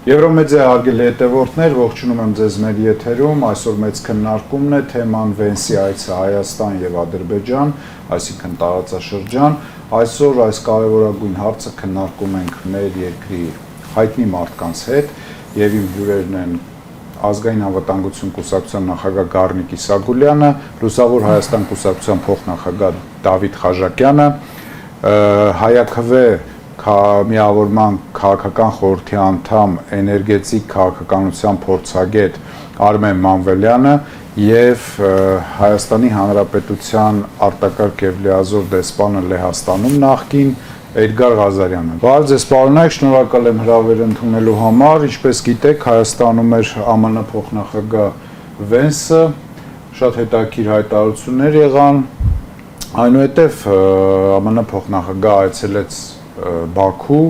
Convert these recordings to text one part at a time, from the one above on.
Եվրոմեդիա հարգելի հետևորդներ, ողջունում եմ ձեզ մեր եթերում, այսօր մեծ քննարկումն է թեման Վենսի այցը Հայաստան եւ Ադրբեջան, այսինքն տարածաշրջան, այսօր այս կարևորագույն հարցը քննարկում ենք մեր երկրի հայտնի մարդկանց հետ եւ իմ հյուրերն են Ազգային անվտանգություն կուսակցության նախագահ Գառնիկ Իսագուլյանը, Լուսավոր Հայաստան կուսակցության փոխնախագահ Դավիթ Խաժակյանը, Հայաքվե միավորման քաղաքական խորհրդի անդամ էներգետիկ քաղաքականության փորձագետ Արմեն Մանվելյանը եւ Հայաստանի Հանրապետության արտակարգ եւ լիազոր դեսպանը Լեհաստանում նախկին Էդգար Ղազարյանը։ Բարև ձեզ, պարոնայք, շնորհակալ եմ հրավերը ընդունելու համար։ Ինչպես գիտեք, Հայաստանում էր ԱՄՆ փոխնախագահ Վենսը, շատ հետաքրքիր հայտարարություններ եղան, այնուհետև ԱՄՆ փոխնախագահը այցելեց Բաքու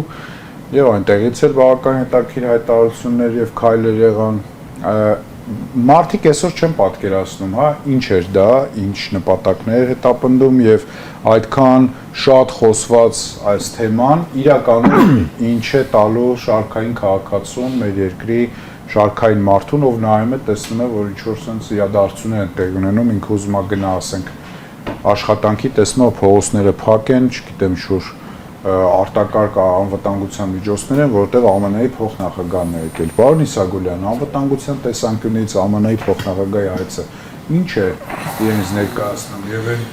եւ այնտեղից էլ բավական հետաքրքիր հայտարարություններ եւ քայլեր եղան։ Մարդիկ այսօր չեն պատկերացնում, հա, ինչ էր դա, ինչ նպատակներ հետապնդում եւ այդքան շատ խոսված այս թեման իրականում ինչ է տալու շարքային քաղաքացուն մեր երկրի շարքային մարդուն, ով նայում է, տեսնում է, որ ինչ-որ sense իրադարձություններ են տեղի ունենում, ինքը ուզում է գնա, ասենք, աշխատանքի, տեսնում է փողոցները փակ են, չգիտեմ, շուտ արտակարգ անվտանգության միջոցներ են, որտեղ ԱՄՆ-ի փոխնախագահն է եկել։ Պարոն Իսագուլյան, անվտանգության տեսանկյունից ԱՄՆ-ի փոխնախագահի այցը ինչ է իրենց ներկայացնում եւ այն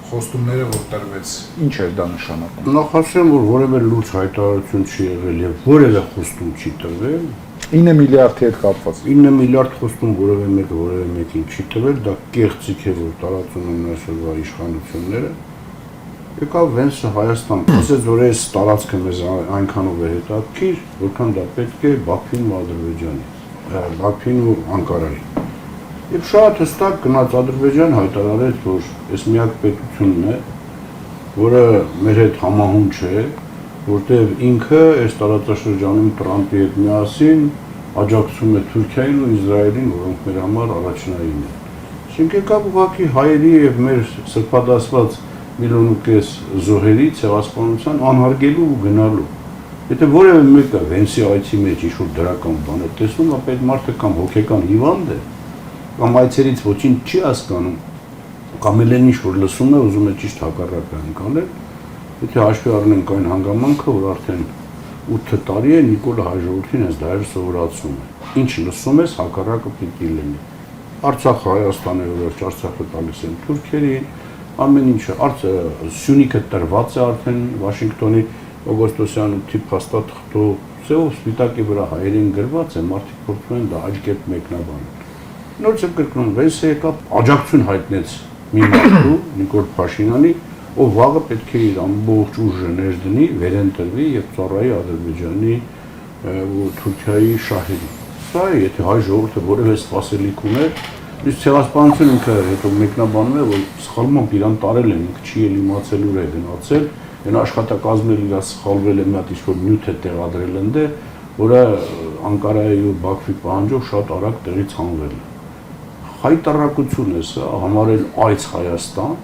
խոստումները, որ տրվեց, ինչ էր դա նշանակում։ Նախասեմ, որ որևէ լուրջ հայտարարություն չի եղել եւ որևէ խոստում չի տրվել։ 9 միլիարդի հետ կապված։ 9 միլիարդ խոստում որևէ մեկին չի տրվել, դա կեղծիք է, որ տարածում են այսօրվա իշխանությունները։ Եկավ Վենսը Հայաստան, ասեց, որ այս տարածքը մեզ այնքանով է հետաքրքիր, որքան դա պետք է Բաքվին ու Ադրբեջանի, Բաքվին ու Անկարային։ Եվ շատ հստակ գնաց Ադրբեջան հայտարարեց, որ այս միակ պետությունն է, որը մեր հետ համահունչ է, որտեղ ինքը այս տարածաշրջանում Տրամպի հետ միասին աջակցում է Թուրքիային ու Իսրայելին, որոնք մեր համար առաջնային են։ Այսինքն եկավ ուղղակի հայերի եւ մեր սրբադասված միլիոնուկես զոհերի ցեղասպանության անհարգելու ու գնալու։ Եթե որևէ մեկը Վենսի այցի մեջ ինչ-որ դրական բան է տեսնում, ապա այդ մարդը կամ հոգեկան հիվանդ է, կամ այցերից ոչինչ չի հասկանում, կամ էլ ինչ-որ լսում է, ուզում է ճիշտ հակառակը անցնել։ Եթե հաշվի առնենք այն հանգամանքը, որ արդեն 8 տարի է Նիկոլը հայ ժողովրդին այս դա սովորացնում է։ Ինչ լսում ես, հակառակը պիտի լինի։ Արցախը Հայաստանը վերջ Արցախը տալիս են թուրքերին, ամեն ինչը, Սյունիքը տրված է արդեն Վաշինգտոնի օգոստոսյան 8-ի փաստաթղթու ծով սպիտակի վրա հայերին գրված է, մարդիկ փորձում են դա աչքերտ մեկնաբանել։ Նորից է կրկնում, Վենսը եկավ աջակցություն հայտնեց մի մարդու, Նիկոլ Փաշինյանի, ով վաղը պետք է իր ամբողջ ուժը ներդնի, վերընտրվի եւ ծառայի Ադրբեջանի ու Թուրքիայի շահերին։ Սա է, եթե հայ ժողովուրդը որևէ սպասելիք ուներ, իսկ ցեղասպանությունը ինքը հետո մեկնաբանում է, որ սխալմամբ իրան տարել են, ինքը չի էլ իմացել ուր է գնացել, այն աշխատակազմը իր սխալվել է մի հատ ինչ-որ նյութ է տեղադրել այնտեղ, որը Անկարայի ու Բաքվի պահանջով շատ արագ տեղից հանվել է։ Հայտարարություն է սա, համարել այց Հայաստան։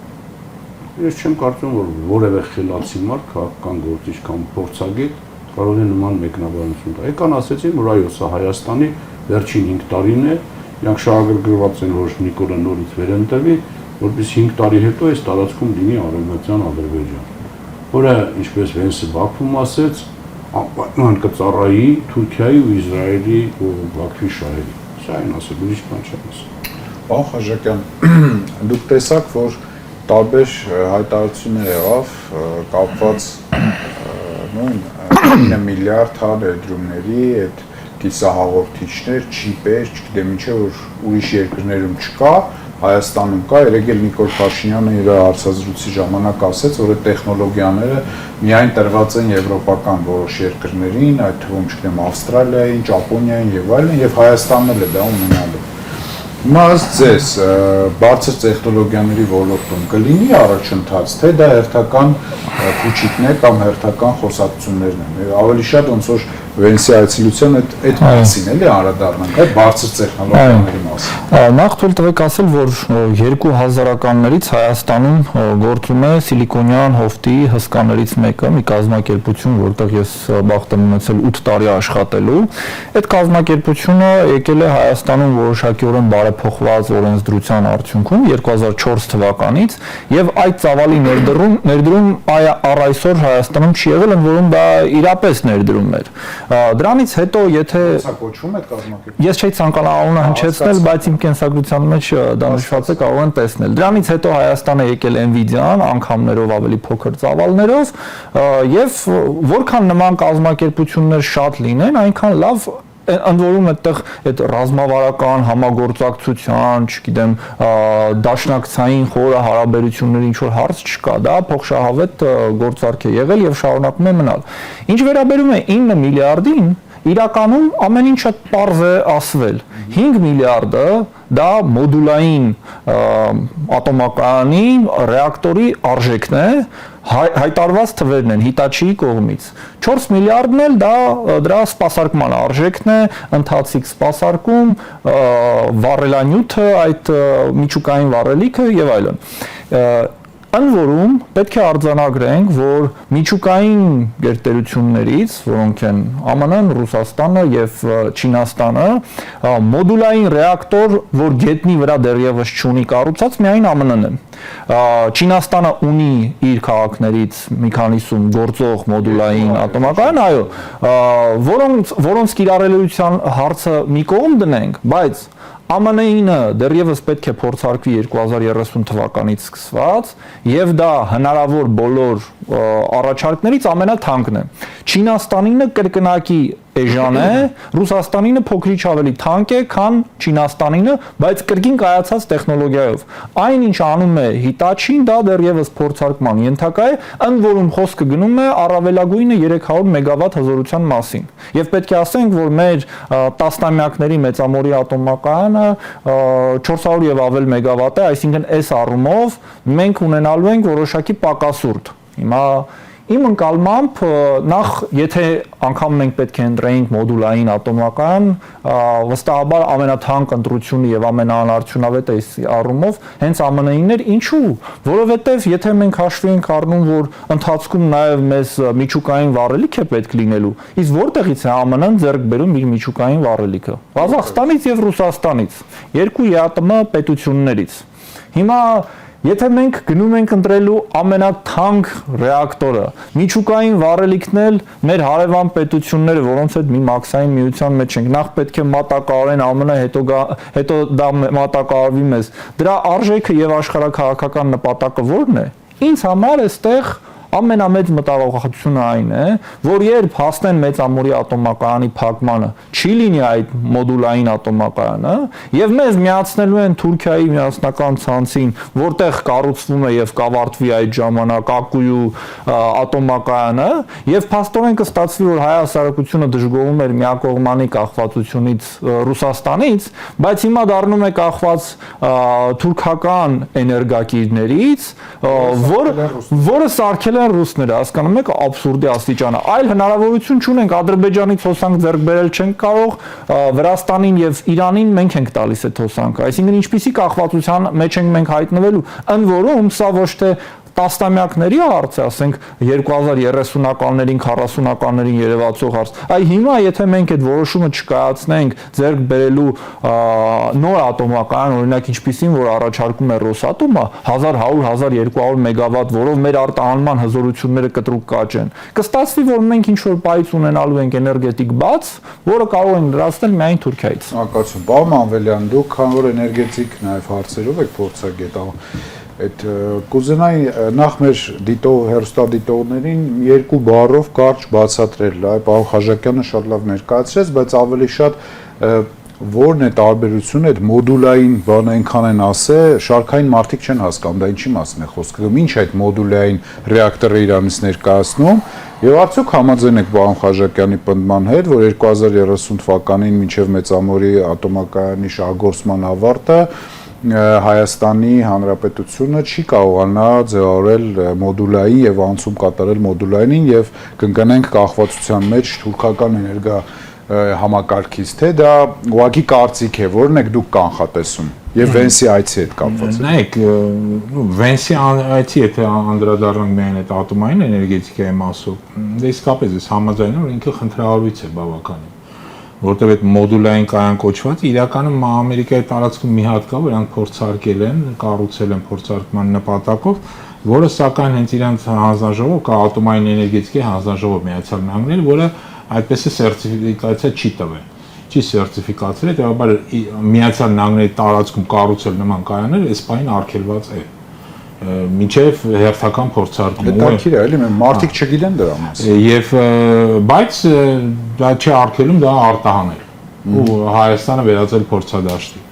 Ես չեմ կարծում, որ որևէ խելացի մարդ, քաղաքական գործիչ կամ փորձագետ կարող է նման մեկնաբանություն տալ։ Եկան ասեցին, որ այո, սա Հայաստանի վերջին 5 տարին է, իրանք շահագրգռված են, որ Նիկոլը նորից վերընտրվի, որպես 5 տարի հետո այս տարածքում լինի Արևմտյան Ադրբեջան, որը, ինչպես Վենսը Բաքվում ասեց, անպայման կծառայի Թուրքիայի ու Իսրայելի ու Բաքվի շահերի։ Սա այն ասել, ուրիշ բան չեմ ասել։ Պարոն Խաժակյան, դուք տեսաք, որ տարբեր հայտարարություններ եղավ կապված նույն 9 միլիարդ ներդրումների այդ կիսահաղորդիչներ, չիպեր, չգիտեմ ինչ է, որ ուրիշ երկրներում չկա, Հայաստանում կա, երեկ էլ Նիկոլ Փաշինյանը իր հարցազրույցի ժամանակ ասեց, որ այդ տեխնոլոգիաները միայն տրված են եվրոպական որոշ երկրներին, այդ թվում չգիտեմ Ավստրալիային, Ճապոնիային եւ այլն, եւ Հայաստանն էլ է դա ունենալու։ Հիմա ըստ ձեզ բարձր տեխնոլոգիաների ոլորտում կլինի առաջընթաց, թե դա հերթական փուչիկն է կամ հերթական խոսակցություններն են։ Ավելի շատ ոնց որ Վենսի այցելության այդ մասին էլի անդրադառնանք, այդ բարձր տեխնոլոգիաների մասին։ Նախ թույլ տվեք ասել, որ 2000-ականներից Հայաստանում գործում է Սիլիկոնյան հովտի հսկաներից մեկը, մի կազմակերպություն, որտեղ ես բախտ եմ ունեցել 8 տարի աշխատելու։ Այդ կազմակերպությունը եկել է Հայաստանում որոշակիորեն բարեփոխված օրենսդրության արդյունքում 2004 թվականից, եւ այդ ծավալի ներդրում առ այսօր Հայաստանում չի եղել, ընդ որում դա իրապես ներդրում էր։ Դրանից հետո եթե կոչվում է կազմակերպություն։ Ես չէի ցանկանա անունը հնչեցնել, բայց իմ կենսագրության մեջ դա նշված է, կարող են տեսնել։ Դրանից հետո Հայաստան է եկել Nvidia-ն, անգամներով ավելի փոքր ծավալներով, եւ որքան նման կազմակերպություններ շատ լինեն, այնքան լավ ընդ որում այդտեղ այդ ռազմավարական համագործակցության, չգիտեմ, դաշնակցային խորը հարաբերությունների ինչ որ հարց չկա, դա փոխշահավետ գործարք է եղել եւ շարունակում է մնալ։ Ինչ վերաբերում է 9 միլիարդին, իրականում ամեն ինչը պարզ է ասվել։ 5 միլիարդը դա մոդուլային ատոմակայանի ռեակտորի արժեքն է, հայտարված թվերն են Hitachi-ի կողմից։ 4 միլիարդն էլ դա դրա սպասարկման արժեքն է, ընթացիկ սպասարկում, վառելանյութը, այդ միջուկային վառելիքը եւ այլն։ Ընդ որում պետք է արձանագրենք, որ միջուկային գերտերություններից, որոնք են ԱՄՆ-ն, Ռուսաստանը եւ Չինաստանը, մոդուլային ռեակտոր, որ գետնի վրա դեռևս չունի կառուցած, միայն ԱՄՆ-ն է։ Չինաստանը ունի իր քաղաքներից մի քանիսում գործող մոդուլային ատոմակայան, այո, որոնց կիրառելիության հարցը մի կողմ դնենք, բայց ԱՄՆ-ինը դեռևս պետք է փորձարկվի 2030 թվականից սկսված եւ դա հնարավոր բոլոր առաջարկներից ամենաթանկն է։ Չինաստանինը կրկնակի էժան է, Ռուսաստանինը փոքրիչ ավելի թանկ է, քան Չինաստանինը, բայց կրկին կայացած տեխնոլոգիայով։ Այն ինչ անում է Hitachi-ն, դա դեռևս փորձարկման ենթակա է, ընդ որում խոսքը գնում է առավելագույնը 300 մեգավատ հզորության մասին։ Եվ պետք է ասենք, որ մեր տասնամյակների մեծամորի ատոմակայանը 400 եւ ավել մեգավատ է, այսինքն այս առումով մենք ունենալու ենք որոշակի պակասուրդ։ Հիմա իմ ընկալմամբ նախ եթե անգամ մենք պետք է ընտրեինք մոդուլային ատոմակայան, վստահաբար ամենաթանկ ընտրությունը եւ ամենաանարդյունավետը այս առումով հենց ԱՄՆ-ին էր, ինչու, որովհետեւ եթե մենք հաշվի ենք առնում, որ ընթացքում նաեւ մեզ միջուկային վառելիք է պետք լինելու, իսկ որտեղից է ԱՄՆ-ն ձեռք բերում իր միջուկային վառելիքը։ Ղազախստանից եւ Ռուսաստանից, երկու ԵԱՏՄ պետություններից։ Հիմա եթե մենք գնում ենք ընտրելու ամենաթանկ ռեակտորը, միջուկային վառելիքն էլ մեր հարևան պետությունները, որոնց հետ մի մաքսային միության մեջ ենք, նախ պետք է մատակարարեն ԱՄՆ-ը, հետո դա մատակարարվի մեզ։ Դրա արժեքը եւ աշխարհաքաղաքական նպատակը ո՞րն է։ Ինձ համար այստեղ ամենամեծ մտավախությունը այն է, որ երբ հասնեն մեծամորի ատոմակայանի փակմանը, չի լինի այդ մոդուլային ատոմակայանը, եւ մեզ միացնելու են Թուրքիայի միասնական ցանցին, որտեղ կառուցվում է եւ կավարտվի այդ ժամանակ Ակույու ատոմակայանը, եւ փաստորեն կստացվի, որ հայ հասարակությունը դժգոհում էր միակողմանի կախվածությունից Ռուսաստանից, բայց հիմա դառնում է կախված թուրքական էներգակիրներից, որը սարքել ռուսները, հասկանում եք, աբսուրդի աստիճանը։ Այլ հնարավորություն չունենք, Ադրբեջանից հոսանք ձեռք բերել չենք կարող, Վրաստանին եւ Իրանին մենք ենք տալիս այդ հոսանքը։ Այսինքն ինչպիսի կախվածության մեջ ենք մենք հայտնվելու, ընդ որում սա ոչ թե տասնամյակների հարց է, ասենք 2030-ականներին, 40-ականներին երևացող հարց։ Այ հիմա եթե մենք այդ որոշումը չկայացնենք ձեռք բերելու նոր ատոմակայան, օրինակ ինչպիսին, որ առաջարկում է Ռոսատոմը, 1100-1200 մեգավատ, որով մեր արտահանման հզորությունները կտրուկ կաճեն, կստացվի, որ մենք ինչ-որ պայծ ունենալու ենք էներգետիկ բաց, որը կարող ենք լրացնել միայն Թուրքիայից։ Անկասում, Պարոն Անվելյան, դուք քանի որ էներգետիկ նաև հարցերով եք փորձագետ, այդ կուզենայի նախ մեր հեռուստադիտողներին երկու բառով կարճ բացատրել, պարոն Խաչակյանը շատ լավ ներկայացրեց, բայց ավելի շատ որն է տարբերությունը այդ մոդուլային բանը այնքան են ասել, շարքային մարդիկ չեն հասկանում, դա ինչի մասին է խոսքը, ինչ է այդ մոդուլային ռեակտորը իրանից ներկայացնում, եւ արդյոք համաձայն եք պարոն Խաչակյանի պնդման հետ, որ 2030 թվականին մինչեւ Մեծամորի ատոմակայանի շահգործման ավարտը Հայաստանի Հանրապետությունը չի կարողանա ձևավորել մոդուլային եւ անցում կատարել մոդուլայինին եւ կընկնենք կախվածության մեջ թուրքական էներգա համակարգից, թե դա ուղղակի կարծիք է, որն եք դուք կանխատեսում եւ Վենսի այցի հետ կապված։ Նայեք, Վենսի այցի հետ անդրադառնանք միայն այդ ատոմային էներգետիկայի մասով, դե իսկապես էս համաձայնում ինքը խնդրահարույց է բավականին, որտեղ այդ մոդուլային կայան կոչված իրականում Ամերիկայի տարածքում մի հատ կա, որոնք փորձարկել են, կառուցել են փորձարկման նպատակով, որը սակայն հենց իրանց հանձնաժողով կա ատոմային էներգետիկայի հանձնաժողով Միացյալ Նահանգները, որը այդպես է սերտիֆիկացիա չի տվել, չի սերտիֆիկացրել, հետեւաբար Միացյալ Նահանգների տարածքում կառուցել նման կայաններ այս պահին արգելված է։ Մինչև հերթական փորձարկում։ Հետաքրքիր է, էլի մարդիկ չգիտեն դրա մասին։ Եվ բայց դա չի արգելում, դա արտահանել։ Ու Հայաստանը վերածել փորձադաշտի։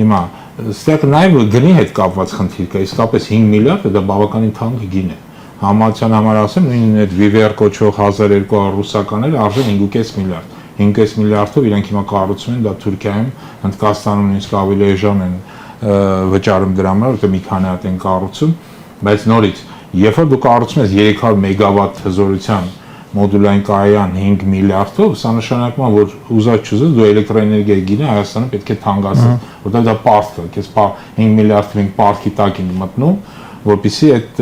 Հիմա ստեղ նաև գնի հետ կապված խնդիր կա, իսկապես 5 միլիարդը դա բավականին թանկ գին է։ Համացան համար ասեմ, նույն այդ VVR կոչվող 1200 ռուսականները արժեն 5.5 միլիարդ։ 5.5 միլիարդով իրանք հիմա կառուցում են դա Թուրքիայում, Հնդկաստանում նույնիսկ ավելի էժան են վճարում դրա համար, որտեղ մի քանի հատ են կառուցում, բայց նորից, երբ որ դու կառուցում ես 300 մեգավատ հզորության մոդուլային կայան 5 միլիարդով, սա նշանակում է, որ ուզած-չուզած դու էլեկտրոէներգիայի գինը Հայաստանը պետք է թանկացնես, որտեղ դա պարտք է, քեզ 5 միլիարդով պարտքի տակ են մտնում, որպեսզի այդ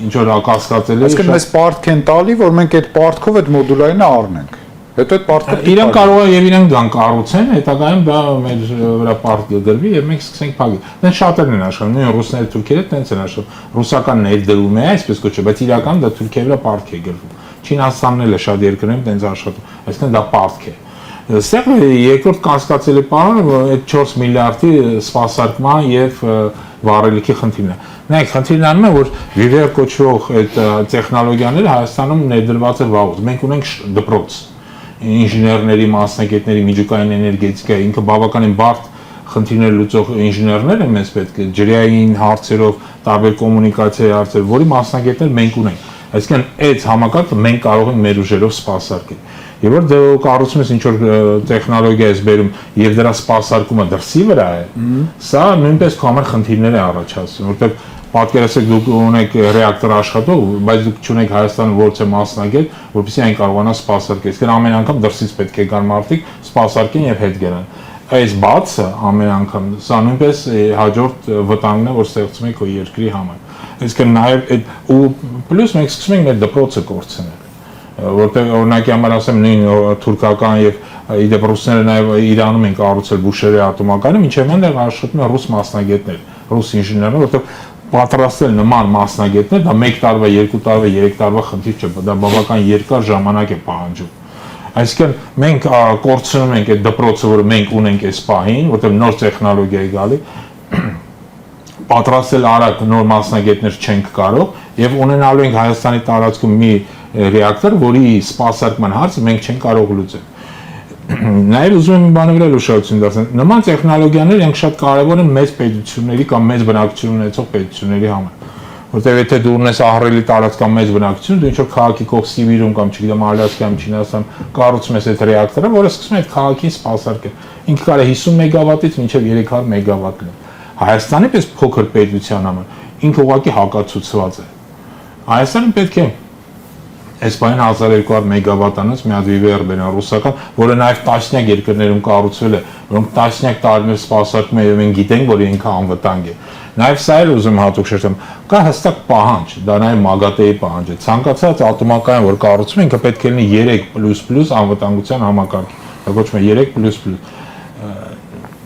ինչ որ կասկածելի է։ Այսինքն մեզ պարտք են տալի, որ մենք այդ պարտքով այդ մոդուլայինը առնենք։ Հետո այդ պարտքը իրենք կարող է եւ իրենք դան կառուցեն, հետագայում դա մեր վրա պարտք գրվի եւ մենք սկսենք փակել։ Դեն շատերն են աշխատում, նույն ռուսները, թուրքերը տենց են աշխատում։ Ռուսական ներդրում է, այսպես կոչվում, բայց իրական դա Թուրքիայի վրա պարտք է գրվում։ Չինաստանն էլ է շատ երկրներում տենց աշխատում, այսինքն դա պարտք է։ Ստեղ երկրորդ կասկածելի բանը այդ 4 միլիարդի սպասարկման եւ վառելիքի խնդիրն է։ Նայեք, խնդիրն անում է, որ VVR կոչվող այդ տեխնոլոգիաները Հայաստանում ներդրված է վաղուց։ Մենք ունենք դպրոց, ինժեներների, մասնագետների, միջուկային էներգետիկայի, ինքը բավականին բարդ խնդիրներ լուծող ինժեներներ են մեզ պետք է, ջրային հարցերով, տարբեր կոմունիկացիայի հարցեր, որի մասնագետներ մենք ունենք։ Այսինքն այդ համակարգը մենք կարող ենք մեր ուժերով սպասարկել։ Եվ որ դու կառուցում ես ինչ-որ տեխնոլոգիա ես բերում եւ դրա սպասարկումը դրսի վրա է, սա նույնպես քո համար խնդիրներ է առաջացնում, որտեղ պատկերացրեք դուք ունեք ռեակտոր աշխատող, բայց դուք չունեք Հայաստանը որից է մասնագետ, որպեսզի այն կարողանա սպասարկել։ Իսկ ամեն անգամ դրսից պետք է գան մարդիկ սպասարկեն եւ հետ գնան։ Այս բացը ամեն անգամ սա նույնպես հաջորդ վտանգն է, որ ստեղծում է քո երկրի համար։ Այսինքն նաեւ այդ ու պլյուս մենք սկսում ենք մեր դպրոցը կորցնել, որտեղ օրինակի համար ասեմ նույն թուրքական եւ իդեպ ռուսները նաեւ Իրանում են կառուցել Բուշերի ատոմակայանը, մինչեւ այնտեղ աշխատում են ռուս մասնագետներ, ռուս ինժեներներ, որտեղ պատրաստել նման մասնագետներ, դա 1 տարվա, 2 տարվա, 3 տարվա խնդիր չէ, դա բավական երկար ժամանակ է պահանջում։ Այսինքն մենք կորցնում ենք այդ դպրոցը, որը մենք ունենք այս պահին, որտեղ նոր տեխնոլոգիա է գալի, պատրաստել արագ նոր մասնագետներ չենք կարող եւ ունենալու ենք Հայաստանի տարածքում մի ռեակտոր, որի սպասարկման հարցը մենք չենք կարող լուծել։ Նաև ուզում եմ մի բանը վրա ուշադրություն դարձնել։ Նման տեխնոլոգիաները իրենք շատ կարևոր են մեծ պետությունների կամ մեծ բնակչություն ունեցող պետությունների համար։ Որտեղ եթե դու ունես ահռելի տարածք կամ մեծ բնակչություն, դու ինչ-որ քաղաքի կողք Սիբիրում կամ չգիտեմ Ալյասկայում, Չինաստանում կառուցում ես այդ ռեակտորը, որը սկսում է այդ քաղաքին սպասարկել։ Ինքը կարա 50 մեգավատից մինչև 300 մեգավատ լինի։ Հայաստանի պես փոքր պետության համար ինքը ուղղակի հակացուցված է։ Հայաստանը պետք է այս բանը 1200 մեգավատանոց մի հատ VVR բերան ռուսական, որը նաև տասնյակ երկրներում կառուցվել է, որոնք տասնյակ տարիներ սպասարկում են եւ մենք գիտենք, որ ինքը անվտանգ է։ Նաև սա էլ ուզում հատուկ շեշտեմ, կա հստակ պահանջ, դա նաև ՄԱԳԱՏԵ-ի պահանջ է։ Ցանկացած ատոմակայան, որ կառուցում ինքը պետք է լինի 3++ անվտանգության համակարգ։ Դա կոչվում է 3++։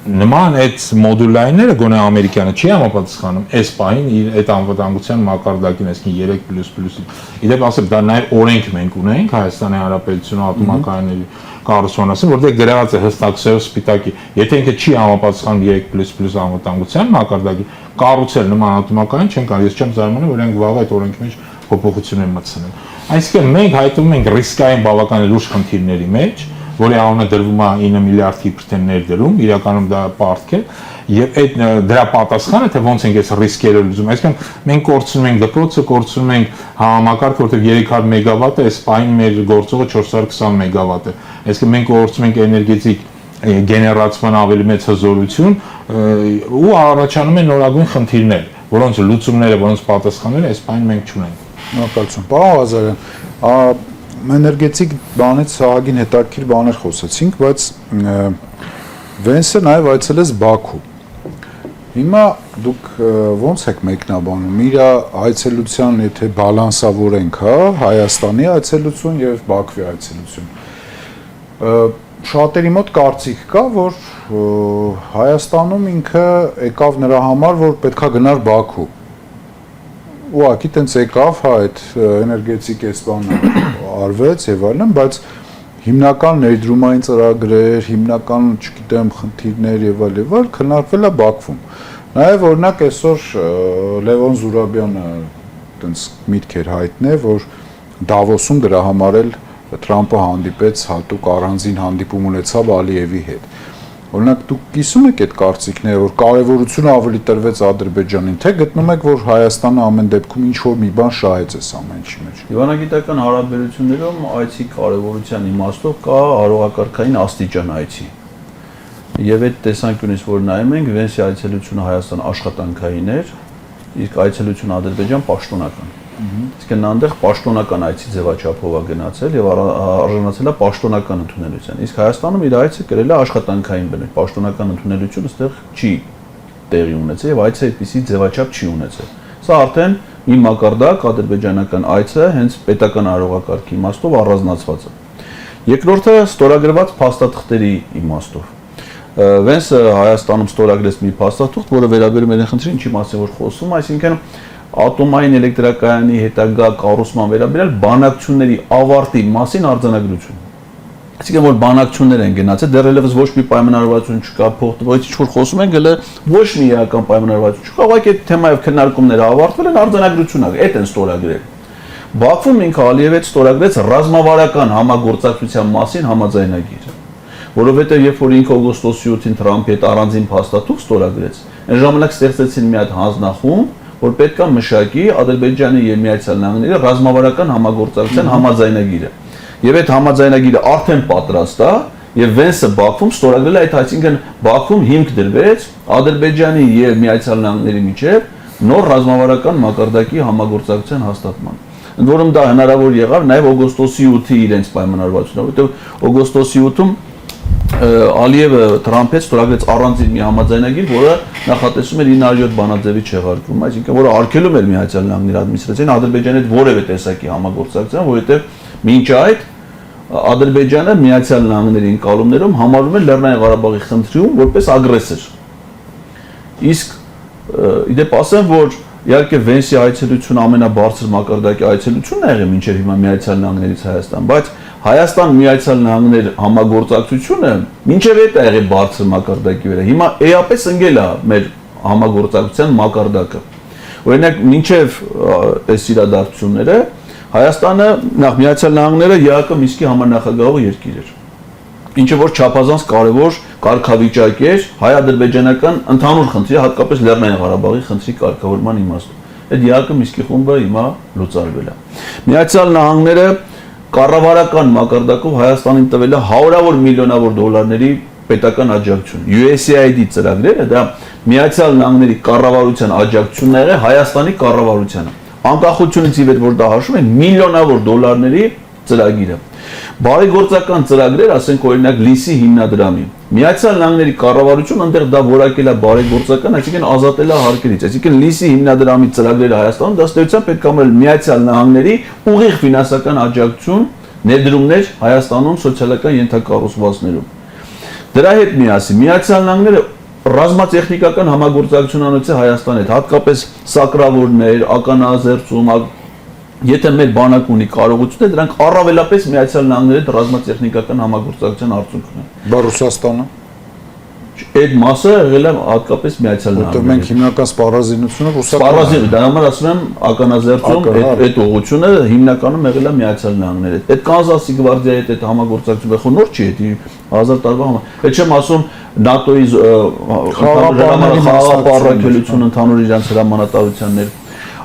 Նման այդ մոդուլայինները գոնե ամերիկյանը չի համապատասխանում այս պահին իր այդ անվտանգության մակարդակին, այսինքն 3++։ Իդեպ ասեմ, դա նաև օրենք մենք ունենք Հայաստանի Հանրապետությունը ատոմակայանների կառուցման ասեմ, որտեղ գրված է հստակ սև սպիտակի, եթե ինքը չի համապատասխանում 3++ անվտանգության մակարդակի, կառուցել նման ատոմակայան չեն կարող, ես չեմ զարմանում, որ իրենք վաղ այդ օրենքի մեջ փոփոխություն են մտցնել։ Այսինքն մենք հայտնվում ենք ռիսկային բավական լուրջ խնդիրների մեջ, որի անունը դրվում է 9 միլիարդ իբրտեն ներդրում, իրականում դա պարտք է, եւ այդ դրա պատասխանը թե ոնց ենք այս ռիսկերը լուծում, այսինքն մենք կորցնում ենք դպրոցը, կորցնում ենք համակարգը, որտեղ 300 մեգավատ է, այս պահին մեր գործողը 420 մեգավատ է, այսինքն մենք կորցնում ենք էներգետիկ գեներացման ավելի մեծ հզորություն ու առաջանում են նորագույն խնդիրներ, որոնց լուծումները, որոնց պատասխանները այս պահին մենք չունենք։ Շնորհակալություն։ Պարոն Ղազարյան, էներգետիկ բանից Սահագին հետաքրքիր բաներ խոսեցինք, բայց Վենսը նաև այցելեց Բաքու։ Հիմա դուք ո՞նց եք մեկնաբանում իր այցելության, եթե բալանսավորենք, հա, Հայաստանի այցելություն եւ Բաքվի այցելություն։ Շատերի մոտ կարծիք կա, որ Հայաստանում ինքը եկավ նրա համար, որ պետքա գնար Բաքու։ Ուղղակի տենց եկավ, հա, այդ էներգետիկ էսպանը արվեց եւ այլն, բայց հիմնական ներդրումային ծրագրեր, հիմնական, չգիտեմ, խնդիրներ եւ այլ քննարկվել է Բաքվում։ Նաեւ օրինակ այսօր Լևոն Զուրաբյանը տենց միտք էր հայտնել, որ Դավոսում դրա համար էլ Թրամփը հանդիպեց, հատուկ առանձին հանդիպում ունեցավ Ալիևի հետ։ Օրինակ դուք կիսում եք այդ կարծիքները, որ կարևորությունը ավելի տրվեց Ադրբեջանին, թե գտնում եք, որ Հայաստանը ամեն դեպքում ինչ-որ մի բան շահեց այս ամեն ինչի մեջ։ Դիվանագիտական հարաբերություններում այցի կարևորության իմաստով կա արողակարգային աստիճան այցի։ Եվ այդ տեսանկյունից, որ նայում ենք, Վենսի այցելությունը Հայաստան աշխատանքային էր, իսկ այցելությունը Ադրբեջան պաշտոնական։ Իսկ նա այնտեղ պաշտոնական այցի ձևաչափով է գնացել եւ արժանացել է պաշտոնական ընդունելության։ Իսկ Հայաստանում իր այցը կրել է աշխատանքային բնույթ, պաշտոնական ընդունելությունը այստեղ չի տեղի ունեցել եւ այցը այդպիսի ձևաչափ չի ունեցել։ Սա արդեն մի մակարդակ ադրբեջանական այցը հենց պետական արողակարգի իմաստով առանձնացված է։ Երկրորդը ստորագրված փաստաթղթերի իմաստով։ Վենսը Հայաստանում ստորագրեց մի փաստաթուղթ, որը վերաբերում է այն խնդրին, ինչի մասին որ խոսում, այսինքն ատոմային էլեկտրակայանի հետագա կառուցման վերաբերյալ բանակցությունների ավարտի մասին արձանագրություն։ Այսինքն որ բանակցություններ են գնացել, դեռևս ոչ մի պայմանավորվածություն չկա, փոխտվոց ինչ որ խոսում են, գլը ոչ մի իրական պայմանավորվածություն չկա, ուղղակի այդ թեմայով քննարկումները ավարտվել են, արձանագրություն ա, այդ են ստորագրել։ Բաքվում ինքը Ալիևը ստորագրեց ռազմավարական համագործակցության մասին համաձայնագիր, որովհետև երբ որ ինքը օգոստոսի 7-ին Թրամփի հետ առանձին փաստաթուղթ ստորագրեց, այն ժամանակ ստեղծեցին մի հատ հանձնախումբ, որ պետք է մշակի Ադրբեջանի եւ Միացյալ Նահանգների ռազմավարական համագործակցության համաձայնագիրը։ Եվ այդ համաձայնագիրը արդեն պատրաստ է եւ Վենսը Բաքվում ստորագրել է այդ, այսինքն Բաքվում հիմք դրվեց Ադրբեջանի եւ Միացյալ Նահանգների միջեւ նոր ռազմավարական մակարդակի համագործակցության հաստատման։ Ընդ որում դա հնարավոր եղավ նաեւ օգոստոսի 8-ի իրենց պայմանավորվածությունը, որովհետեւ օգոստոսի 8-ում Ալիևը Թրամփից ստորագրեց առանձին մի համաձայնագիր, որը նախատեսում էր 907 բանաձևի չեղարկում, այսինքն որը արգելում էր Միացյալ Նահանգների ադմինիստրացիային Ադրբեջանի հետ որևէ տեսակի համագործակցության, որովհետև մինչ այդ Ադրբեջանը Միացյալ Նահանգների ընկալումներում համարվում էր Լեռնային Ղարաբաղի խնդրում որպես ագրեսոր։ Իսկ իդեպ ասեմ, որ իհարկե Վենսի այցելությունը ամենաբարձր մակարդակի այցելությունն է եղել մինչև հիմա Միացյալ Նահանգներից Հայաստան, բայց Հայաստան Միացյալ Նահանգներ համագործակցությունը մինչև այդ է եղել բարձր մակարդակի վրա։ Հիմա էապես ընկել է մեր համագործակցության մակարդակը։ Օրինակ մինչև այս իրադարձությունները Հայաստանը նախ Միացյալ Նահանգները ԵԱԿ Մինսկի համանախագահող երկիր էր։ Ինչը որ չափազանց կարևոր կարգավիճակ էր հայ-ադրբեջանական ընդհանուր խնդրի, հատկապես Լեռնային Ղարաբաղի խնդրի կարգավորման իմաստով։ Այդ ԵԱԿ Մինսկի խումբը հիմա լուծարվել է։ Միացյալ Նահանգները կառավարական մակարդակով Հայաստանին տվել է հարյուրավոր միլիոնավոր դոլարների պետական աջակցություն։ USAID ծրագրերը դա Միացյալ Նահանգների կառավարության աջակցությունն է եղել Հայաստանի կառավարությանը։ Անկախությունից ի վեր որ դա հաշվում են միլիոնավոր դոլարների ծրագիրը։ Բարեգործական ծրագրեր, ասենք օրինակ Լիսի հիմնադրամի։ Միացյալ Նահանգների կառավարությունը այնտեղ դա որակել է բարեգործական, այսինքն ազատել է հարկերից։ Այսինքն Լիսի հիմնադրամի ծրագրերը Հայաստանում դաստիարակության պետք է ամեն Միացյալ Նահանգների ուղիղ ֆինանսական աջակցություն, ներդրումներ Հայաստանում սոցիալական ենթակառուցվածքներում։ Դրա հետ միասին Միացյալ Նահանգները ռազմատեխնիկական համագործակցություն անցել Հայաստանի հետ, հատկապես սակրավորներ, ականազերծում, եթե մեր բանակ ունի կարողություն, դրանք առավելապես Միացյալ Նահանգների հետ ռազմատեխնիկական համագործակցության արդյունքն է։ Բա Ռուսաստանը այդ մասը եղել է հատկապես Միացյալ Նահանգների։ Որտեղ մենք հիմնական սպառազինությունը Ռուսաստանը։ Դա համար ասում եմ ականազերծում այդ ուղղությունը հիմնականում եղել է Միացյալ Նահանգների հետ։ Այդ Կանզասի գվարդիայի հետ այդ համագործակցությունը խոնոր չի, դա 1000 տարվա համար։ Այդ չեմ ասում ՆԱՏՕ-ի խաղապարակելություն ընդհանուր իրանց հրամանատարություններ։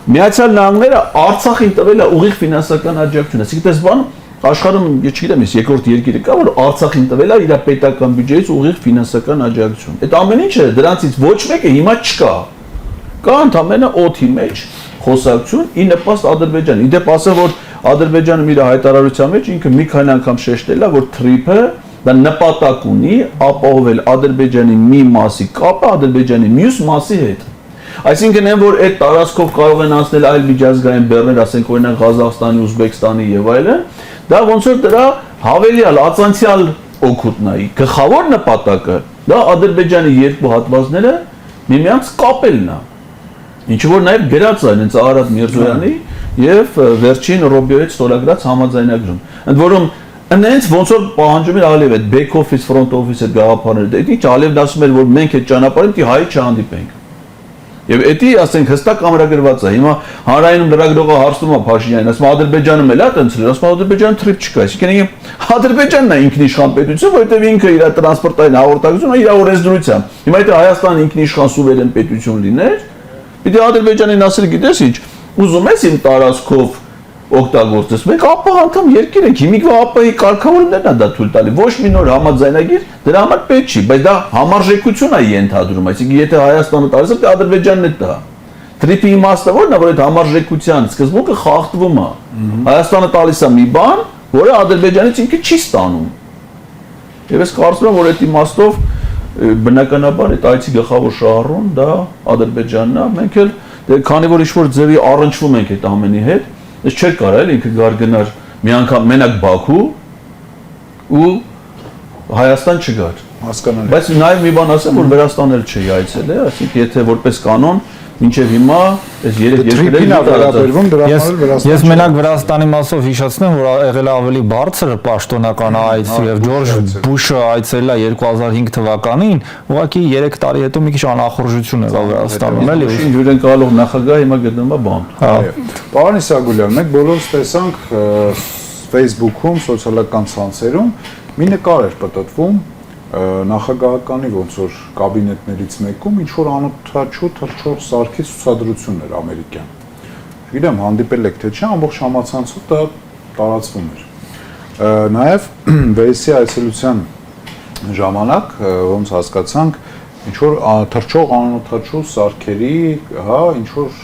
Միացյալ Նահանգները Արցախին տվել է ուղիղ ֆինանսական աջակցություն։ Այսինքն այս բան աշխարհում, ես չգիտեմ, երկրորդ երկիրը կա, որ Արցախին տվել է իր պետական բյուջեից ուղիղ ֆինանսական աջակցություն։ Այդ ամեն ինչը դրանցից ոչ մեկը հիմա չկա։ Կա ընդամենը օդի մեջ խոսակցություն ի նպաստ Ադրբեջանի։ Իդեպ ասեմ, որ Ադրբեջանը իր հայտարարության մեջ ինքը մի քանի անգամ շեշտել է, որ թրիփը դա նպատակ ունի ապահովել Ադրբեջանի մի մասի կապը Ադրբեջանի մյուս մասի հետ։ Այսինքն այն որ այդ տարածքով կարող են անցնել այլ միջազգային բեռներ, ասենք օրինակ Ղազախստանի, Ուզբեկստանի եւ այլն, դա ոնց որ դրա հավելյալ ածանցյալ օգուտն է։ Գլխավոր նպատակը դա Ադրբեջանի երկու հատվածները միմյանց կապելն է։ Ինչ որ նաև գրած է հենց Արադ Միրզոյանի եւ վերջին Ռոբիոյից ստորագրած համաձայնագրում։ Ընդ որում այնց ոնց որ պահանջում էր Ալիև այդ back office, front office այդ գաղափարները, դա ինչ Ալիևն ասում էր որ մենք այդ ճանապարհին պիտի հայ չհանդիպենք։ Եվ էդի ասենք հստակ ամրագրված է։ Հիմա հանրայինում լրագրողը հարցնում է Փաշինյանին, ասում Ադրբեջանում էլ է տենց, ասում Ադրբեջանը թրիփ չկա։ Այսինքն Ադրբեջանն է ինքնիշխան պետություն, որովհետև ինքը իր տրանսպորտային հաղորդակցությունը իր օրենսդրությամբ։ Հիմա եթե Հայաստանը ինքնիշխան սուվերեն պետություն լիներ, պիտի Ադրբեջանին ասել գիտես ինչ, ուզում ես իմ տարածքով օգտագործես։ Մենք ԱՊՀ անդամ երկիր ենք, հիմիկվա ԱՊՀ-ի կարգավորումներն է դա թույլ տալի։ Ոչ մի նոր համաձայնագիր դրա համար պետք չի, բայց դա համարժեքություն է ենթադրում, այսինքն եթե Հայաստանը տալիս է, դա Ադրբեջանն է տա։ Թրիփի իմաստը ո՞րն է, որ այդ համարժեքության սկզբունքը խախտվում է։ Հայաստանը տալիս է մի բան, որը Ադրբեջանից ինքը չի ստանում։ Եվ ես կարծում եմ, որ այդ իմաստով բնականաբար այդ այցի գլխավոր շահառուն դա Ադրբեջանն է։ Մենք էլ քանի որ ինչ-որ ձևի առնչվում ենք այդ ամենի հետ, ես չէր կարա էլ ինքը գար գնար մի անգամ մենակ Բաքու ու Հայաստան չգար։ Հասկանալի։ Բայց նաև մի բան ասեմ, որ Վրաստան էլ չի այցել է, այսինքն եթե որպես կանոն մինչև հիմա այս երեք երկրերին վերաբերվում դրա համար Վրաստան։ Ես մենակ Վրաստանի մասով հիշեցնեմ, որ եղել է ավելի բարձր պաշտոնական այց եւ Ջորջ Բուշը այցելել է 2005 թվականին, ուղղակի 3 տարի հետո մի քիչ անախորժություն եղավ Վրաստանում, էլի։ հյուրընկալող նախագահը հիմա գտնվում է բան։ Պարոն Իսագուլյան, մենք բոլորս տեսանք Facebook-ում, սոցիալական ցանցերում մի նկար էր պատտվում նախագահականի ոնց որ կաբինետներից մեկում ինչ որ անօթաչու թռչող սարքի ցուցադրություն էր ամերիկյան։ Գիտեմ, հանդիպել եք թե չէ, ամբողջ համացանցով դա տարածվում էր։ Նաև Վեյսի այցելության ժամանակ ոնց հասկացանք ինչ որ թռչող անօթաչու սարքերի, հա, ինչ որ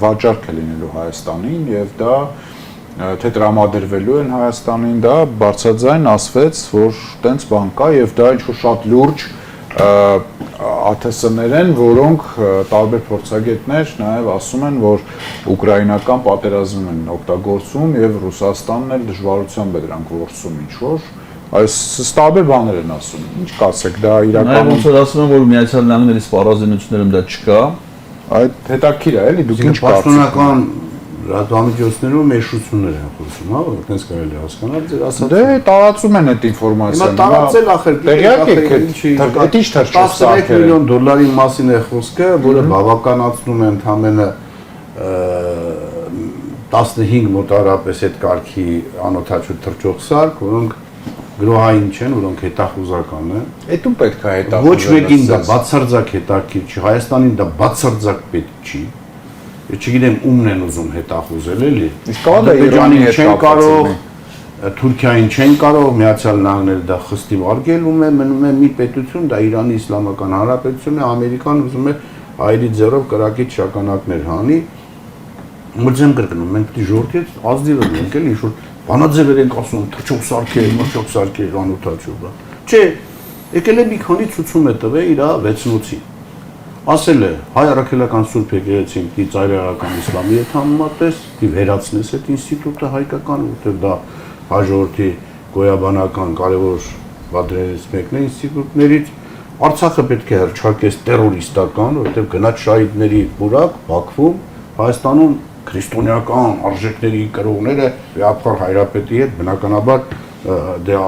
վաճառք է լինելու Հայաստանին եւ դա թե տրամադրվելու են Հայաստանին, դա բարձրաձայն ասվեց, որ տենց բան կա եւ դա ինչ-որ շատ լուրջ ԱԹՍ-ներ են, որոնք տարբեր փորձագետներ նաեւ ասում են, որ ուկրաինական պատերազմն են օգտագործում եւ Ռուսաստանն էլ դժվարությամբ է դրանք որսում ինչ-որ, այս տարբեր բաներ են ասում։ Ինչ կասեք, դա իրականում ոնց որ ասում են, որ Միացյալ Նահանգների սպառազինություններում դա չկա, այդ հետաքրքիր է, էլի դուք ինչ պաշտոնական լրատվամիջոցներում մեշություններ են խոսում, հա, որ այդպես կարելի հասկանալ, ձեր ասած։ Դե տարածում են այդ ինֆորմացիան։ Հիմա տարածել ախր, տեղյակ եք, այդ ինչ թռչող 13 սարքեր են։ միլիոն դոլարի մասին է խոսքը, որը բավականացնում է ընդամենը 15 մոտարապես այդ կարգի անօթաչու թռչող սարք, որոնք գրոհային չեն, որոնք հետախուզական են։ Էդում պետք է հետախուզել։ Ոչ մեկին դա բացարձակ հետաքրքիր չի, Հայաստանին դա բացարձակ պետք չի։ Ես չգիտեմ ումն են ուզում հետախուզել էլի։ Իսկ կա դա Իրանի հետ չեն կարող, կապված։ Թուրքիային չեն կարող, Միացյալ Նահանգները դա խստիվ արգելում է, մնում է մի պետություն, դա Իրանի Իսլամական Հանրապետությունն է, Ամերիկան ուզում է այրի ձեռով կրակից շագանակներ հանի։ Մրցեմ կրկնում, մենք դի ժողովրդի հետ ազդիվ ենք էլի, ինչ որ բանաձևեր ենք ասում, թռչող սարքեր, անօթաչու բան։ Չէ, եկել է մի քանի ցուցում է տվել իր 6-ոցի։ Ասել է հայ առաքելական Սուրբ Եկեղեցին պիտի ծայրահեղական իսլամի հետ համեմատես, պիտի վերացնես այդ ինստիտուտը հայկական, որտեղ դա հայ ժողովրդի գոյաբանական կարևոր բادرերից մեկն է ինստիտուտներից։ Արցախը պետք է հռչակես տերորիստական, որտեղ գնաց շահիդների պուրակ Բաքվում, Հայաստանում քրիստոնեական արժեքների կրողները Վեապխար Հայրապետի հետ բնականաբար դա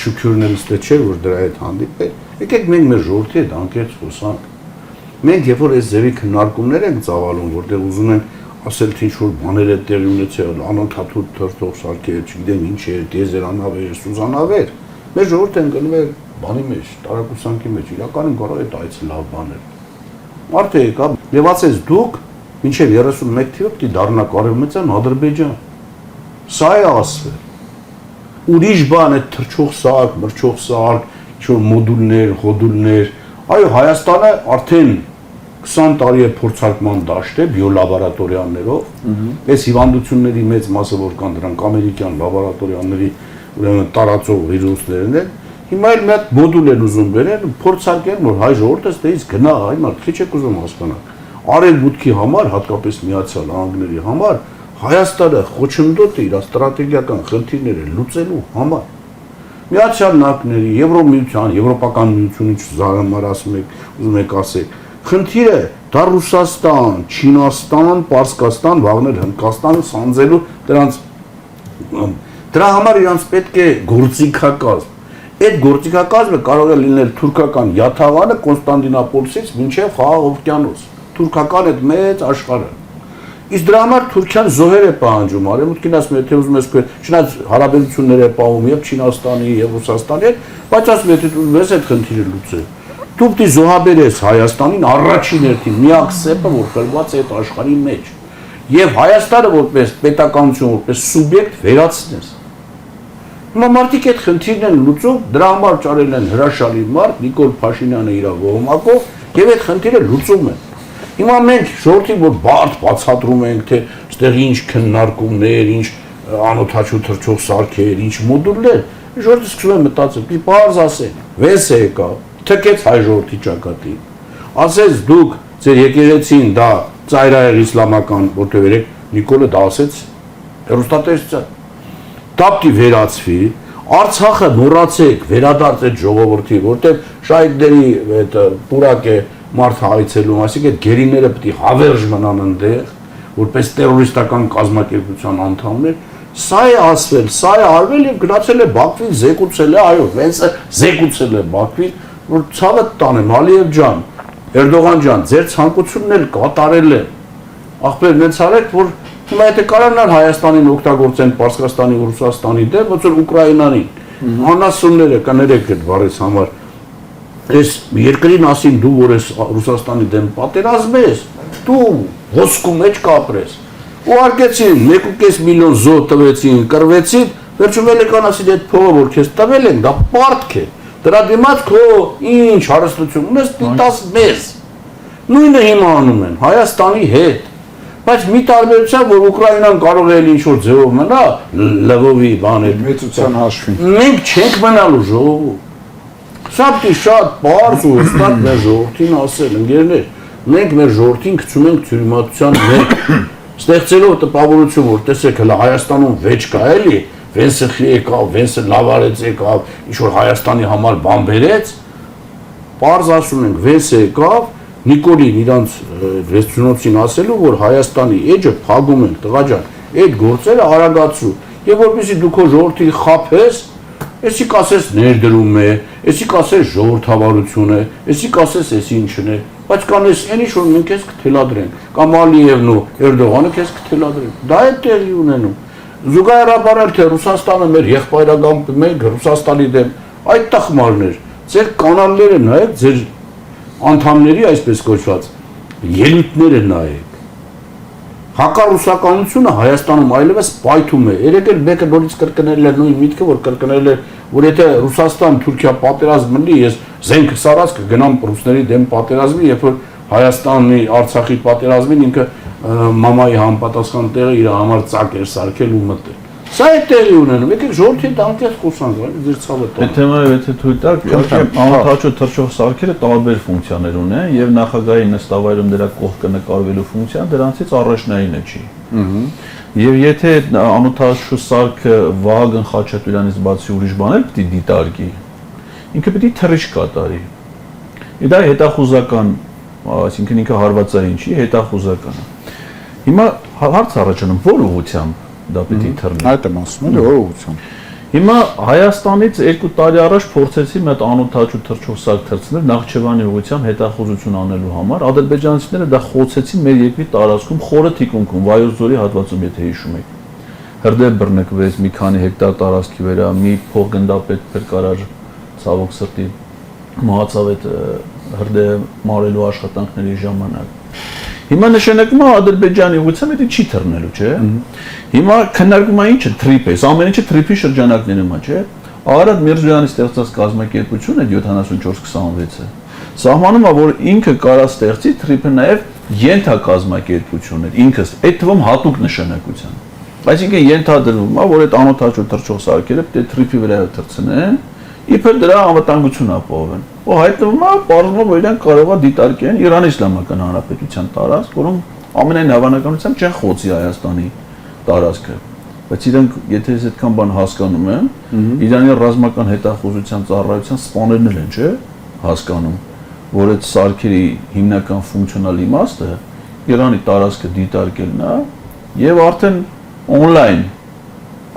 շուքյուրներից դե չէր որ դրա հետ հանդիպել։ Եկեք մենք մեր ժողովրդի հետ անկեղծ խոսանք։ Մենք երբ որ այս ձևի քննարկումներ ենք ծավալում, որտեղ ուզում են ասել թե ինչ որ բաներ է տեղի ունեցել, անօթաչու թռչող սարքեր, չգիտեմ ինչ է, դեզերանավեր, սուզանավեր, մեր ժողովուրդը ընկնում է բանի մեջ, տարակուսանքի մեջ, իրականում կարող է այդ լավ բաներ։ Մարդը եկա, եւ ասես դուք մինչև 31 թիվը պիտի դառնա Արևմտյան Ադրբեջան։ Սա է ասվել։ Ուրիշ բան է թռչող սարք, մրչող սարք, ինչ որ մոդուլներ, հոդուլներ։ Այո, Հայաստանը արդեն 20 տարի է փորձարկման դաշտ է բիոլաբորատորիաներով։ Այս հիվանդությունների մեծ մասը որ կան դրանք ամերիկյան լաբորատորիաների ուրեմն տարածող վիրուսներն են։ Հիմա էլ մի հատ մոդուլ են ուզում բերեն, փորձարկեն, որ հայ ժողովուրդը ստեից գնա, այ մարդ քիչ եք ուզում հասկանալ։ Արևմուտքի համար, հատկապես Միացյալ Նահանգների համար, Հայաստանը խոչընդոտ է իր ստրատեգիական խնդիրները լուծելու համար։ Միացյալ Նահանգների, Եվրոմիության, Եվրոպական միությունից զարմար ասում եք, ուզում եք ասեք, խնդիրը դա Ռուսաստան, Չինաստան, Պարսկաստան, վաղներ Հնդկաստանը սանձելու դրա համար իրանց պետք է գործիքակազմ։ Այդ գործիքակազմը կարող է լինել թուրքական Յաթաղանը Կոնստանտինոպոլսից մինչև Խաղաղ օվկիանոս, թուրքական այդ մեծ աշխարհը։ Իսկ դրա համար Թուրքիան զոհեր է պահանջում, արևմուտքին ասում է, թե ուզում ես չնայած հարաբերություններ է պահում եւ Չինաստանի եւ Ռուսաստանի հետ, բայց ասում է, թե ուզես այդ խնդիրը լուծել։ Դու պետք է զոհաբերես Հայաստանին առաջին հերթին միակ սեպը, որ խրված է այդ աշխարհի մեջ։ Եվ Հայաստանը որպես պետականություն, որպես սուբյեկտ վերացնես։ Հիմա մարդիկ այդ խնդիրն են լուծում, դրա համար ճարել են հրաշալի մարդ Նիկոլ Փաշինյանը իր ողոմակով եւ այդ խնդիրը լուծում են։ Հիմա մենք ժողովրդին որ բարդ բացատրում ենք, թե այստեղ ինչ քննարկումներ, ինչ անօթաչու թռչող սարքեր, ինչ մոդուլներ, ժողովուրդը սկսում է մտածել, մի բարձ ասեն, վես է եկավ, թքեց հայ ժողովրդի ճակատին։ Ասեց դուք ձեր եկեղեցին դա ծայրահեղ իսլամական, որտեղ երեք Նիկոլը դա ասեց հեռուստատեսության։ Դա պիտի վերացվի, Արցախը մոռացեք, վերադարձեք ժողովրդի, որտեղ շահիդների այդ պուրակ է մարդ հայցելում, այսինքն այդ գերիները պիտի հավերժ մնան այնտեղ, որպես տերորիստական կազմակերպության անդամներ, սա է ասվել, սա է արվել եւ գնացել է Բաքվին, զեկուցել է, այո, Վենսը զեկուցել է Բաքվին, որ ցավը տանեմ, Ալիև ջան, Էրդողան ջան, ձեր ցանկությունն էլ կատարել է։ Ախպեր նենց արեք, որ հիմա եթե կարողանան Հայաստանին օգտագործեն Պարսկաստանի ու Ռուսաստանի դեմ, ոնց որ Ուկրաինանին, անասունները կներեք այդ բառից համար, այս երկրի մասին դու որ ես Ռուսաստանի դեմ պատերազմես, դու ոսկու մեջ կապրես։ Ուղարկեցին 1.5 միլիոն զոհ տվեցին, կռվեցին, վերջում ելեկանասին այդ փողը որ քեզ տվել են, դա պարտք է։ Դրա դիմաց քո ինչ հարստություն ունես, դիտած մեզ։ Նույնը հիմա անում են Հայաստանի հետ։ Բայց մի տարբերությամբ որ Ուկրաինան կարող է ինչ որ ձևով մնա, լվովի բաներ, մեծության հաշվին։ Մենք չենք մնալու ժողովում։ Սա պիտի շատ բարձ ու հստակ մեր ժողովրդին ասել, ընկերներ, մենք մեր ժողովրդին գցում ենք թյուրիմացության մեջ, ստեղծելով տպավորություն, որ տեսեք հələ Հայաստանում վեճ կա էլի, Վենսը եկավ, Վենսը լավարեց եկավ, ինչ որ Հայաստանի համար բան բերեց, բարձ ասում ենք, Վենսը եկավ, Նիկոլին իրանց ռեստորացին ասելու, որ Հայաստանի էջը փակում ենք, տղա ջան, այդ գործերը արագացրու, եւ որպեսզի դու քո ժողովրդի խափես, Էսի կասես ներդրում է, էսի կասես ժողովրդավարություն է, էսի կասես էս ինչն է, բայց կանես այն ինչ որ մենք քեզ կթելադրենք, կամ Ալիևն ու Էրդողանը քեզ կթելադրեն։ Դա է տեղի ունենում։ Զուգահեռաբար թե Ռուսաստանը մեր եղբայրական մենք Ռուսաստանի դեմ այդ տխմարներ, ձեր կանալները նայեք, ձեր անդամների այսպես կոչված ելույթները նայեք։ Հակառուսականությունը Հայաստանում այլևս պայթում է։ Երեք էլ մեկը նորից կրկնել է նույն միտքը, որ կրկնել է, որ եթե Ռուսաստան-Թուրքիա պատերազմ լինի, ես զենքը սարած կգնամ ռուսների դեմ պատերազմի, երբ որ Հայաստանի Արցախի պատերազմին ինքը մամայի համապատասխան տեղը իր համար ծակ էր սարքել ու մտել։ Սա է տեղի ունենում, եկեք ժողովրդի դանկես խոսանք, ձեր ցավը տան։ Այդ թեմայով եթե թույլ տաք, անօթաչու թռչող սարքերը տարբեր ֆունկցիաներ ունեն եւ նախագահի նստավայրում դրա կողքը նկարվելու ֆունկցիան դրանցից առաջնայինը չի։ Եվ եթե անօթաչու սարքը Վահագն Խաչատուրյանից բացի ուրիշ բան էլ պիտի դիտարկի, ինքը պիտի թռիչք կատարի։ Դա հետախուզական, այսինքն ինքը հարվածային չի, հետախուզական է։ Հիմա հարց առաջանում, որ ուղղությամբ դա պիտի թռնի։ Այդ եմ ասում, էլի որ ուղղությամբ։ Հիմա Հայաստանից 2 տարի առաջ փորձեցի մի հատ անօթաչու թռչող սարք թռցնել Նախճեվանի ուղղությամբ հետախուզություն անելու համար։ Ադրբեջանցիները դա խոցեցին մեր երկրի տարածքում խորը թիկունքում, Վայոց ձորի հատվածում, եթե հիշում եք։ Հրդեհ բռնկվեց մի քանի հեկտար տարածքի վրա, մի փոխգնդապետ փրկարար ցավոք սրտի մահացավ այդ հրդեհը մարելու աշխատանքների ժամանակ։ Հիմա նշանակում է Ադրբեջանի ուղղությամբ դա չի թռնելու, չէ՞։ Հիմա քննարկումը ինչը թրիփ է, ամեն ինչը թրիփի շրջանակներում է, չէ՞։ Արադ Միրզոյանի ստեղծած կազմակերպությունը 7426-ը։ Սահմանում է, որ ինքը կարա ստեղծի թրիփը նաև ենթակազմակերպություններ, ինքս այդ թվում հատուկ նշանակության։ Այսինքն ենթադրվում է, որ այդ անօթաչու թռչող սարքերը պետք է թրիփի վրա թռցնեն, իբր դրա անվտանգությունը ապահովեն։ Ու հայտնվում է, պարզվում է, որ իրենք կարող է դիտարկեն Իրանի Իսլամական Հանրապետության տարածք, որոնք ամենայն հավանականությամբ չեն խոցի Հայաստանի տարածքը։ Բայց իրենք, եթե ես այդքան բան հասկանում եմ, Իրանի ռազմական հետախուզության ծառայության սպաներն են, չէ՞, հասկանում, որ այդ սարքերի հիմնական ֆունկցիոնալ իմաստը Իրանի տարածքը դիտարկելն է եւ արդեն on-line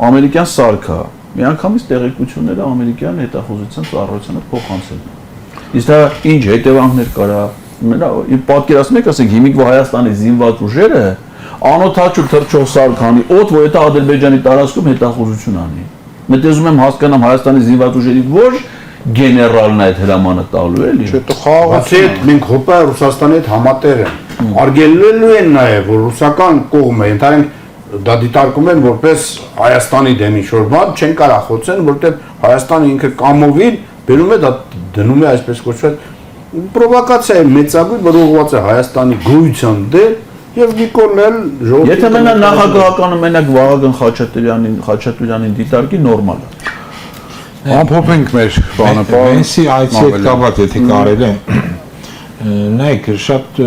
ամերիկյան սարքա միանգամից տեղեկությունները ամերիկյան հետախուզության ծառայությանը փոխանցելն է։ Իսկ դա ինչ հետևանքներ կարա պատկերացնում եք, ասենք հիմիկվա Հայաստանի զինված ուժերը անօթաչու թռչող սարք անի, օդ որ դա Ադրբեջանի տարածքում հետախուզություն անի։ Մտածում եմ հասկանամ Հայաստանի զինված ուժերի ոչ գեներալն այդ հրամանը տալու էլի։ Չէ, դու խաղացի հետ մենք հոպա Ռուսաստանի հետ համատեղ են։ Արգելելու են նաև որ ռուսական կողմը ընդհանրեն դա դիտարկում են որպես Հայաստանի դեմ ինչ-որ բան, չեն կարող խոցեն, որովհետև Հայաստանը ինքը կամովին բերում է դա դնում է այսպես կոչված պրովոկացիա է մեծագույն, որ ուղղված է Հայաստանի գոյության դեմ եւ Նիկոլն էլ ժողովրդի Եթե մենակ նախագահականը մենակ Վահագն Խաչատուրյանին դիտարկի նորմալ է։ Ամփոփենք մեր բանը, Վենսի այցի հետ կապված, եթե կարելի է, նայեք, շատ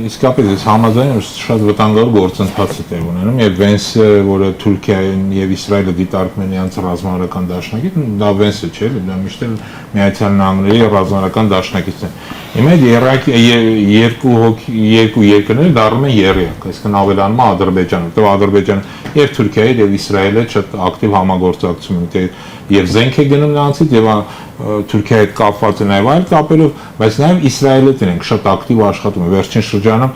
իսկապես ես համաձայն եմ, շատ վտանգավոր գործընթաց է տեղ ունենում եւ Վենսը, որը Թուրքիան եւ Իսրայելը դիտարկում են իրենց ռազմավարական դաշնակից, դա Վենսը չէ, դա միշտ էլ Միացյալ Նահանգների ռազմավարական դաշնակիցն է։ Հիմա երկու երկրները դառնում են երրորդ, այսինքն ավելանում է Ադրբեջանը, որտեղ Ադրբեջանը եւ Թուրքիայի եւ Իսրայելը շատ ակտիվ համագործակցություն ունեն եւ զենք է գնում նրանցից եւ Թուրքիայի հետ կապված է նաեւ այլ կապերով, բայց նաեւ Իսրայելը դրանք շատ ակտիվ աշխատում է։ Վերջին շրջանում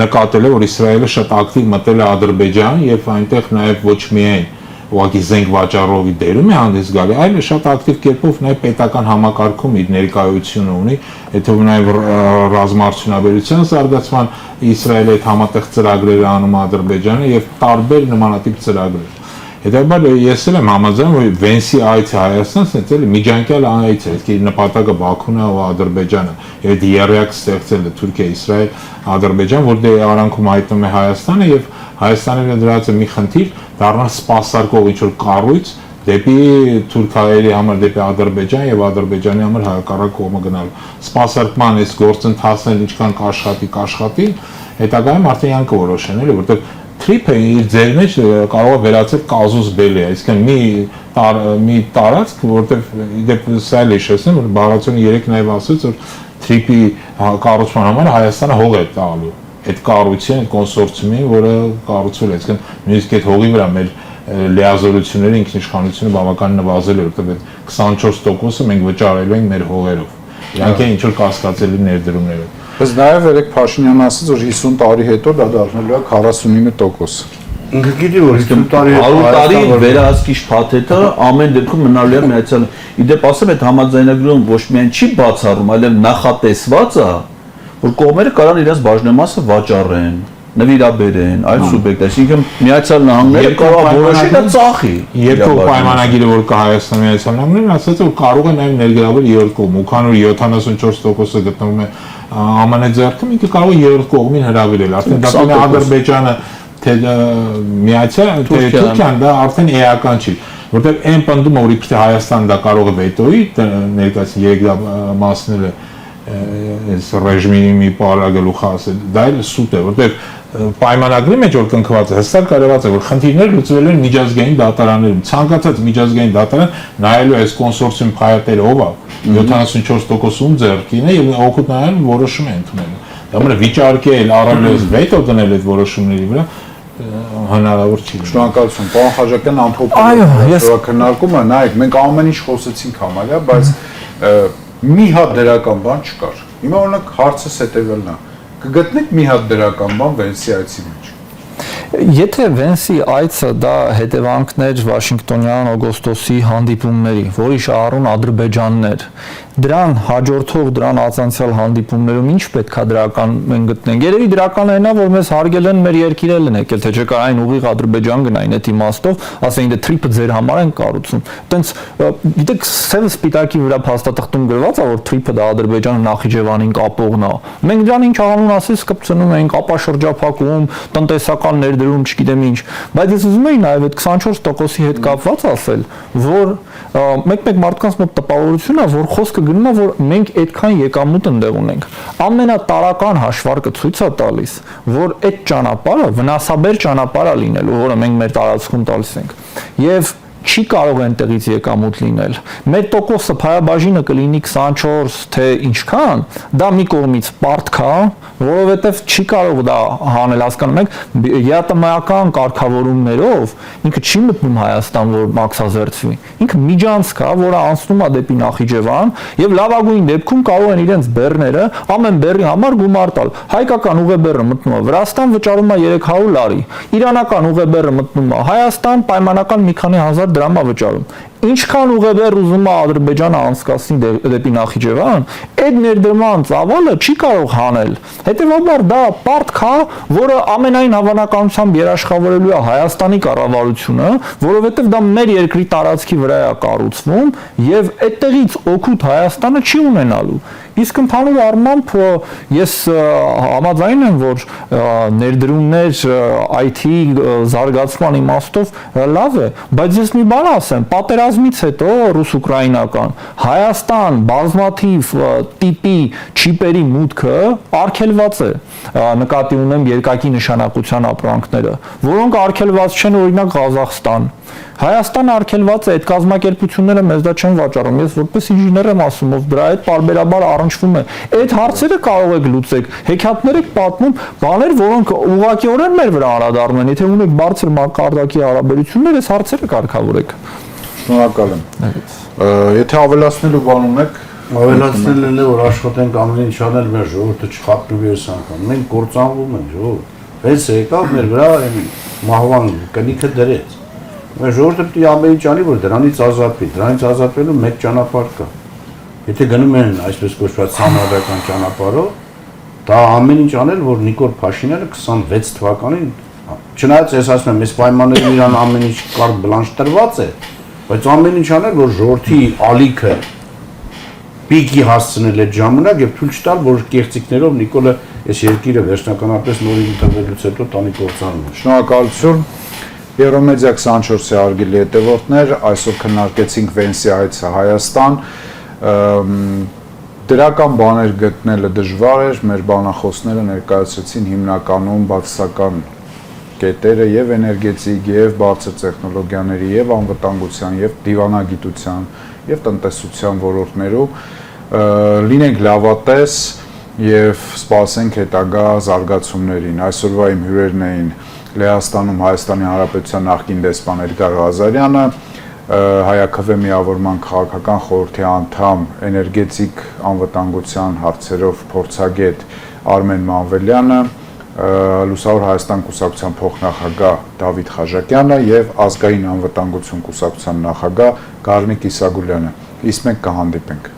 նկատել է, որ Իսրայելը շատ ակտիվ մտել է Ադրբեջան եւ այնտեղ նաեւ ոչ միայն ուղղակի զենք վաճառողի դերում է հանդես գալի, այլ շատ ակտիվ կերպով նաեւ պետական համակարգում իր ներկայությունը ունի, եթե նաեւ ռազմաարդյունաբերության զարգացման Իսրայելի հետ համատեղ ծրագրեր անում Ադրբեջանը եւ տարբեր նմանատիպ ծրագրեր։ Հետևաբար ես էլ եմ համաձայն, որ Վենսի այցը Հայաստան ստեղծել է միջանկյալ այց է, իսկ իր նպատակը Բաքուն է ու Ադրբեջանը, եւ այդ երրորդ ստեղծել է Թուրքիա, Իսրայել, Ադրբեջան, որ դե արանքում հայտնում է Հայաստանը եւ Հայաստանի դրած է մի խնդիր դառնա սպասարկող ինչ-որ կառույց դեպի Թուրքիայի համար դեպի Ադրբեջան եւ Ադրբեջանի համար հակառակ կողմը գնալու։ Սպասարկման այս գործընթացն ինչքան կաշխատի, հետագայում արդեն իրենք կորոշեն, էլի, որտեղ Թրիփը իր ձեր մեջ կարող է վերածել կազուս բելի, այսինքն մի տարածք, որտեղ իդեպ սա էլ հիշեցնեմ, որ Բաղրամյանը երեք նաև ասաց, որ Թրիփի կառուցման համար Հայաստանը հող է տալու այդ կառույցին, այդ կոնսորցիումին, որը կառուցվել է, այսինքն նույնիսկ այդ հողի վրա մեր լիազորությունները ինքնիշխանությունը բավական նվազել է, որտեղ այդ 24%-ը մենք վճարելու ենք մեր հողերով։ Իրանք են ինչ-որ կասկածելի ներդրումներով։ Բայց նաև երեք Փաշինյանն ասաց, որ 50 տարի հետո դա դառնալու է 49%։ Ինքը գիտի որ 50 տարի 100 տարի վերահսկիչ փաթեթը ամեն դեպքում մնալու է միացյալ։ Իդեպ ասեմ այդ համաձայնագրում ոչ միայն չի բացառում, այլև նախատեսված է, որ կողմերը կարան իրենց բաժնեմասը վաճառեն, նվիրաբերեն այլ սուբյեկտ, այսինքն Միացյալ Նահանգները կարող է որոշի դա ծախի։ Երկու պայմանագիրը որ կա Հայաստանի Միացյալ Նահանգներն ասաց որ կարող է նաև ներգրավել երրորդ կողմ, ու քան որ 74%-ը գտնվում է ԱՄՆ ձեռքում, ինքը կարող է երրորդ կողմին հրավիրել, արդեն դա կան Ադրբեջանը թե Միացյալ Թուրքիան դա արդեն էական չի, որտեղ այն պնդումը որ իբրե Հայաստանը դա կարող է վետոյի ներկայացնել երեք մասները այս ռեժիմի մի պարագլուխ ասել, դա էլ սուտ է, որտեղ պայմանագրի մեջ որ կնքված է, հստակ կարևած է, որ խնդիրները լուծվել են միջազգային դատարաններում, ցանկացած միջազգային դատարան նայելու այս կոնսորցիում փայտերը ով է, 74%-ում ձեռքին է եւ օգուտ նայել որոշում է ընդունել։ Դա մը վիճարկել, առավելս վետո դնել այդ որոշումների վրա հնարավոր չի։ Շնորհակալություն, պարոն Խաչատուրյան, ամփոփել քննարկումը, նայեք, մենք ամեն ինչ խոսեցինք համարյա, բայց մի հատ դրական բան չկար։ Հիմա օրինակ հարցս հետևելն է։ Կգտնեք մի հատ դրական բան Վենսի այցի մեջ։ Եթե Վենսի այցը դա հետևանքներ Վաշինգտոնյան օգոստոսի հանդիպումների, որի շահառուն Ադրբեջանն էր, դրան հաջորդող դրան ազանցիալ հանդիպումներում ինչ պետքա դրական մենք գտնենք։ Երևի դրականը այնա, որ մեզ հարգել են մեր երկիրել են եկել, թե չէ կա այն ուղիղ Ադրբեջան գնային այդ իմաստով, ասեն դե թրիփը ձեր համար են կառուցում։ Տենց գիտեք, սև սպիտակի վրա փաստաթղթում գրված է, որ թրիփը դա Ադրբեջանը Նախիջևանին կապողն է։ Մենք դրան ինչ անուն ասես կպցնում ենք, ապաշրջափակում, տնտեսական ներդրում, չգիտեմ ինչ, բայց ես ուզում եի նաև այդ 24%-ի հետ կապված ասել, որ մեկ-մեկ մարդկանց մոտ տպավորություն է, որ խոսքը գնում է, որ մենք այդքան եկամուտ ընդեղ ունենք։ Ամենատարական հաշվարկը ցույց է տալիս, որ այդ ճանապարհը վնասաբեր ճանապարհ է լինելու, որը մենք մեր տարածքում տալիս ենք։ Եվ չի կարող այնտեղից եկամուտ լինել։ Մեր տոկոսը փայաբաժինը կլինի 24, թե ինչքան, դա մի կողմից պարտք է, որովհետև չի կարող դա հանել, հասկանում եք, ԵԱՏՄ-ական կարգավորումներով ինքը չի մտնում Հայաստան, որ մաքսազերծվի։ Ինքը միջանցք է, որը անցնում է դեպի Նախիջևան, եւ լավագույն դեպքում կարող են իրենց բեռները ամեն բեռի համար գումար տալ։ Հայկական ուղեբեռը մտնում է Վրաստան, վճարում է 300 լարի։ Իրանական ուղեբեռը մտնում է Հայաստան, պայմանական մի քանի հազար դրամ է վճարում։ Ինչքան ուղեբեռ ուզում է Ադրբեջանը անցկացնի դեպի Նախիջևան, այդ ներդրման ծավալը չի կարող հանել։ Հետևաբար դա պարտք է, որը ամենայն հավանականությամբ երաշխավորելու է Հայաստանի կառավարությունը, որովհետև դա մեր երկրի տարածքի վրա է կառուցվում եւ այդտեղից օգուտ Հայաստանը չի ունենալու։ Իսկ ընդհանուր առմամբ ես համաձայն եմ, որ ներդրումներ IT զարգացման իմաստով լավ է, բայց ես մի բան ասեմ, պատերազմից հետո ռուս-ուկրաինական Հայաստան բազմաթիվ տիպի չիպերի մուտքը արգելված է, նկատի ունեմ երկակի նշանակության ապրանքները, որոնք արգելված չեն օրինակ Ղազախստան։ Հայաստանը արգելված է, այդ կազմակերպությունները մեզ դա չեն վաճառում։ Ես որպես ինժեներ եմ ասում, ով դրա հետ բարբերաբար առնչվում է։ Այդ հարցերը կարող եք լուծեք։ Հեքիաթներ եք պատմում, բաներ, որոնք ուղղակիորեն մեր վրա անդրադառնում են։ Եթե ունեք բարձր մակարդակի հարաբերություններ, այս հարցերը կարգավորեք։ Շնորհակալ եմ։ Եթե ավելացնելու բան ունեք, ավելացնելն է, որ աշխատենք ամեն ինչ անել մեր ժողովուրդը չխափնվի այս անգամ։ Մենք կործանվում ենք, ժողովուրդ։ Հենց եկավ մեր վրա մահվան կնիքը դրեց։ Մեր ժողովուրդը պետք է ամեն ինչ անի, որ դրանից ազատվի։ Դրանից ազատվելու մեկ ճանապարհ կա։ Եթե գնում են այսպես կոչված համադրական ճանապարհով, դա ամեն ինչ անել, որ Նիկոլ Փաշինյանը 26 թվականին, չնայած ես ասում եմ, այս պայմաններում իրան ամեն ինչ կարտ բլանշ տրված է, բայց ամեն ինչ անել, որ ժողովրդի ալիքը պիկի հասցնել այդ ժամանակ եւ թույլ չտալ, որ կեղծիքներով Նիկոլը այս երկիրը վերջնականապես նորից ընտրվելուց հետո տանի կործանում։ Շնորհակալություն։ Եվրոմեդիա 24-ի հարգելի հետևորդներ, այսօր քննարկեցինք Վենսի այցը Հայաստան։ Դրական բաներ գտնելը դժվար էր, մեր բանախոսները ներկայացրեցին հիմնականում բացասական կետերը եւ էներգետիկ, եւ բարձր տեխնոլոգիաների, եւ անվտանգության, եւ դիվանագիտության, եւ տնտեսության ոլորտներում։ Լինենք լավատես եւ սպասենք հետագա զարգացումներին։ Այսօրվա իմ հյուրերն էին Լեհաստանում Հայաստանի Հանրապետության նախկին դեսպան Էդգար Ղազարյանը, Հայաքվե միավորման քաղաքական խորհրդի անդամ, էներգետիկ անվտանգության հարցերով փորձագետ Արմեն Մանվելյանը, Լուսավոր Հայաստան կուսակցության փոխնախագահ Դավիթ Խաժակյանը եւ Ազգային անվտանգություն կուսակցության նախագահ Գառնիկ Իսագուլյանը։ Իսկ մենք կհանդիպենք